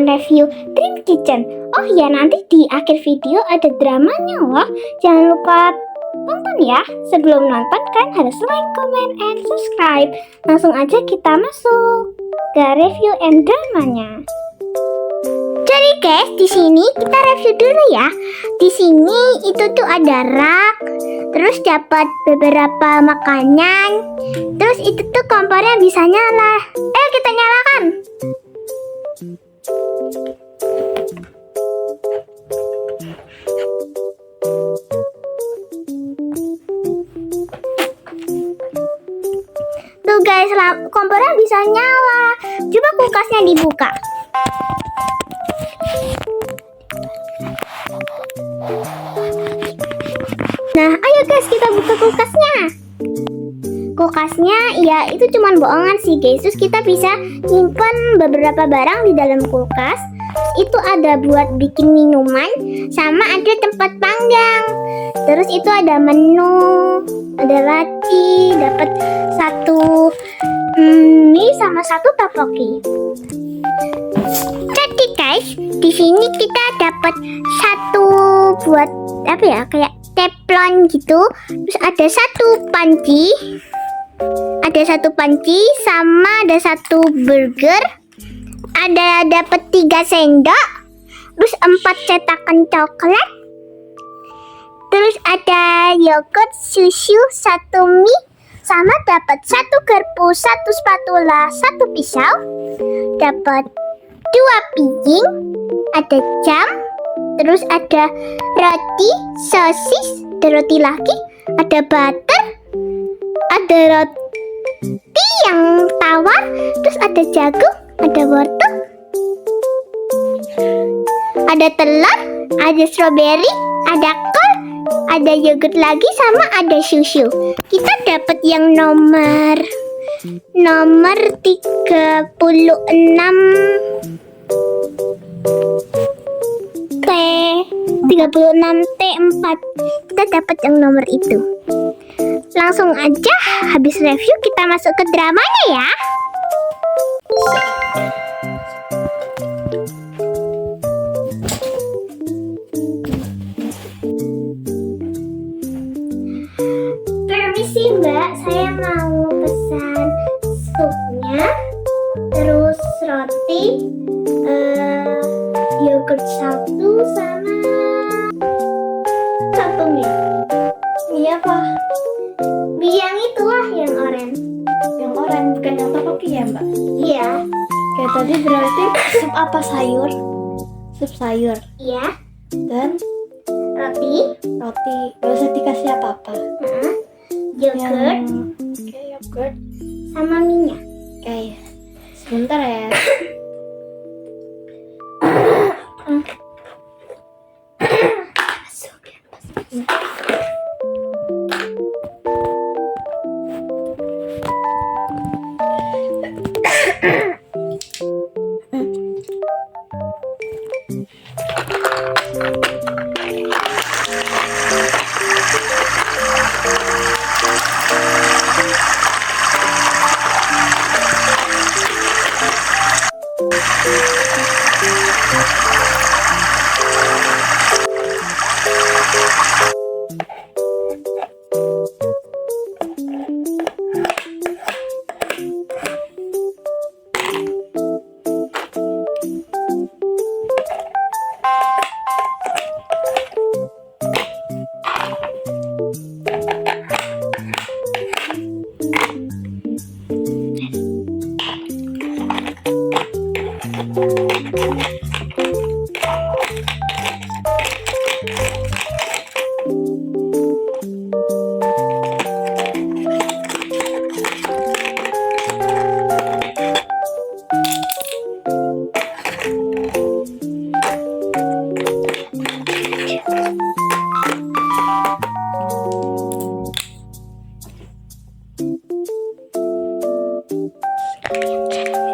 akan review Dream Kitchen. Oh ya, nanti di akhir video ada dramanya loh. Jangan lupa tonton ya. Sebelum nonton kan harus like, comment, and subscribe. Langsung aja kita masuk ke review and dramanya. Jadi guys, di sini kita review dulu ya. Di sini itu tuh ada rak, terus dapat beberapa makanan, terus itu tuh kompornya bisa nyala. Kita nyalakan. Tuh guys, kompornya bisa nyala. Coba kulkasnya dibuka. Nah, ayo guys, kita buka kulkasnya. Kulkasnya ya itu cuman bohongan sih guys. Terus kita bisa nyimpan beberapa barang di dalam kulkas. Itu ada buat bikin minuman, sama ada tempat panggang. Terus itu ada menu, ada laci, dapat satu mie sama satu topoki. Jadi guys, di sini kita dapat satu buat apa ya, kayak teflon gitu. Terus ada satu panci, sama ada satu burger. Ada dapat 3 sendok, terus 4 cetakan coklat. Terus ada yogurt, susu, 1 mie, sama dapat 1 garpu, 1 spatula, 1 pisau. Dapat 2 piring, ada jam, terus ada roti, sosis, ada roti lagi, ada butter, ada roti yang tawar, terus ada jagung, ada wortel, ada telur, ada strawberry, ada kol, ada yogurt lagi, sama ada susu. Kita dapat yang nomor 36 T4. Kita dapat yang nomor itu. Langsung aja habis review kita masuk ke dramanya ya. Permisi mbak, saya mau pesan supnya, terus roti, yogurt 1 sama 1 mie. Iya pak. Yang itulah yang oranye. Yang oranye bukan yang topoki ya mbak? Iya. Kayak tadi berarti sup apa sayur? Sup sayur. Iya. Dan Roti. gak usah dikasih apa-apa. Yogurt. Kayak yogurt. Sama minyak. Kayak sebentar ya.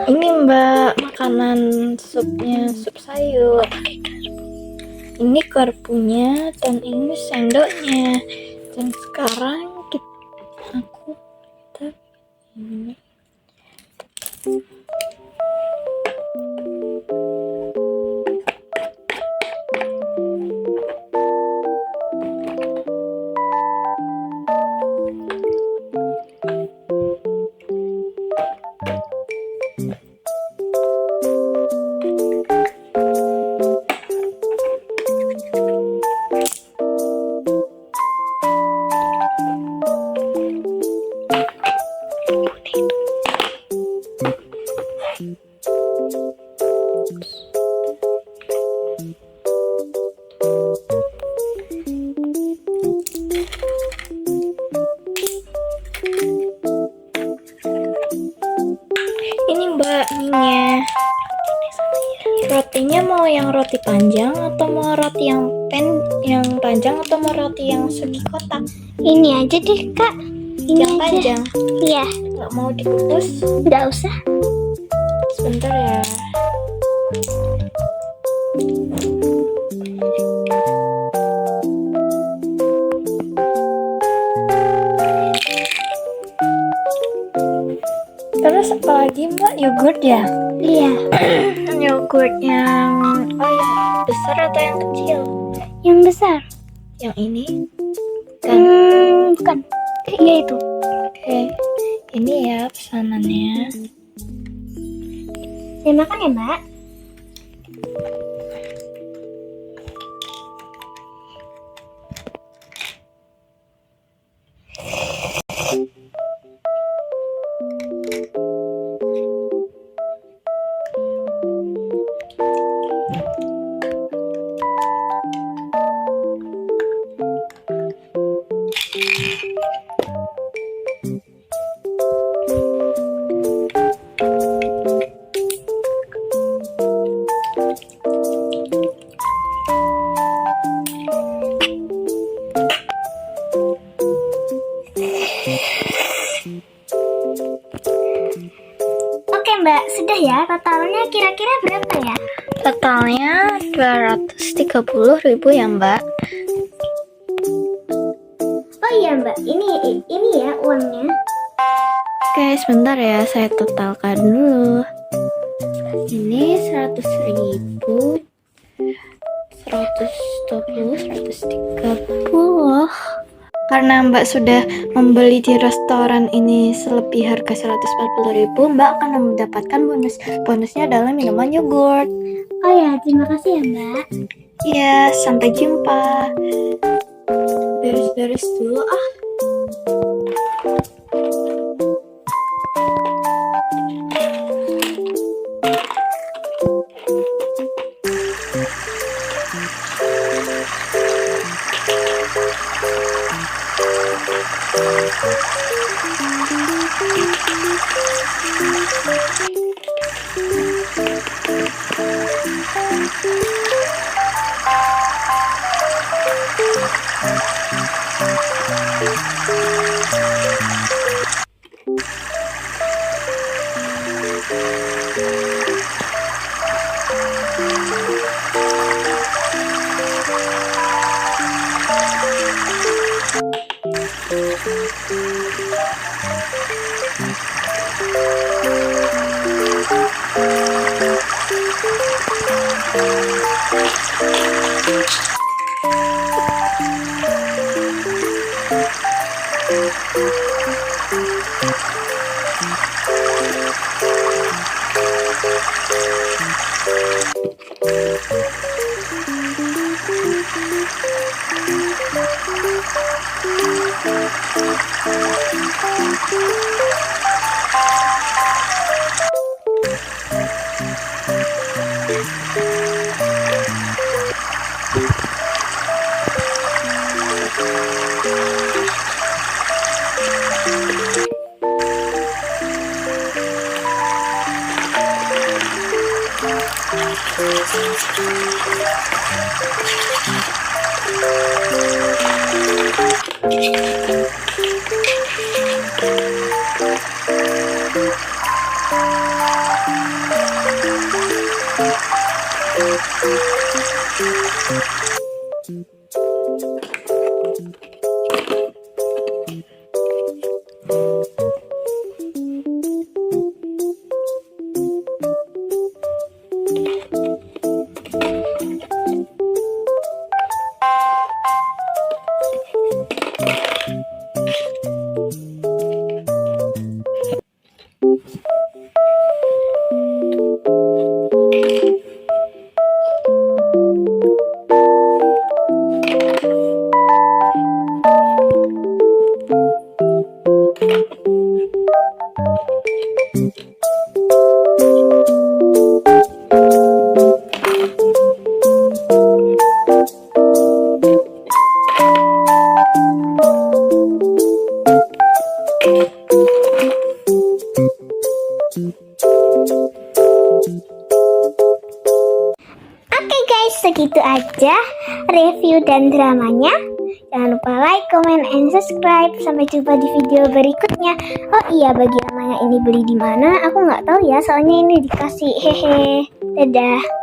Ini mbak, makanan supnya, sup sayur. Ini garpunya dan ini sendoknya. Dan sekarang kita ini roti panjang atau mau roti yang panjang atau mau roti yang segi kotak? Ini aja deh kak. Ini Yang aja. panjang. Iya. Nggak mau dikukus? Nggak usah. Sebentar ya. Terus apa lagi mbak? Yogurt ya? Iya. Yogurt yang besar atau yang kecil? Yang besar. Yang ini? Kan? Bukan. Iya itu. Oke. Ini ya pesanannya. Saya makan ya mbak. Oke mbak, sudah ya. Totalnya kira-kira berapa ya? Totalnya 230.000 ya mbak. Oh iya mbak, ini ya uangnya. Oke, sebentar ya, saya totalkan dulu. Ini 100.000, 120, 130. Karena Mbak sudah membeli di restoran ini selebih harga 140.000, Mbak akan mendapatkan bonus. Bonusnya adalah minuman yogurt. Oh ya, terima kasih ya mbak. Ya, sampai jumpa. Beres-beres dulu ah. aja review dan dramanya. Jangan lupa like, comment, and subscribe. Sampai jumpa di video berikutnya. Oh iya, bagi yang nanya ini beli di mana, aku nggak tahu ya, soalnya ini dikasih. Hehe. Dadah.